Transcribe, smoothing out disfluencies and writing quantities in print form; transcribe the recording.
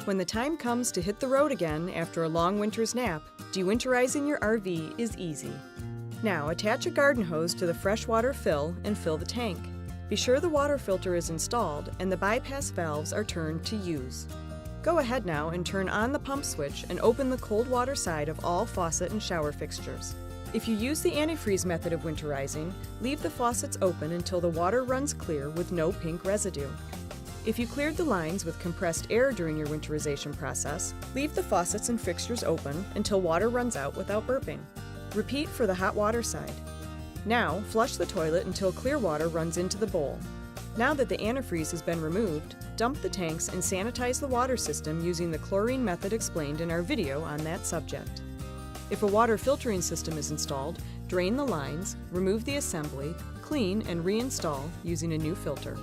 When the time comes to hit the road again after a long winter's nap, dewinterizing your RV is easy. Now attach a garden hose to the freshwater fill and fill the tank. Be sure the water filter is installed and the bypass valves are turned to use. Go ahead now and turn on the pump switch and open the cold water side of all faucet and shower fixtures. If you use the antifreeze method of winterizing, leave the faucets open until the water runs clear with no pink residue. If you cleared the lines with compressed air during your winterization process, leave the faucets and fixtures open until water runs out without burping. Repeat for the hot water side. Now, flush the toilet until clear water runs into the bowl. Now that the antifreeze has been removed, dump the tanks and sanitize the water system using the chlorine method explained in our video on that subject. If a water filtering system is installed, drain the lines, remove the assembly, clean and reinstall using a new filter.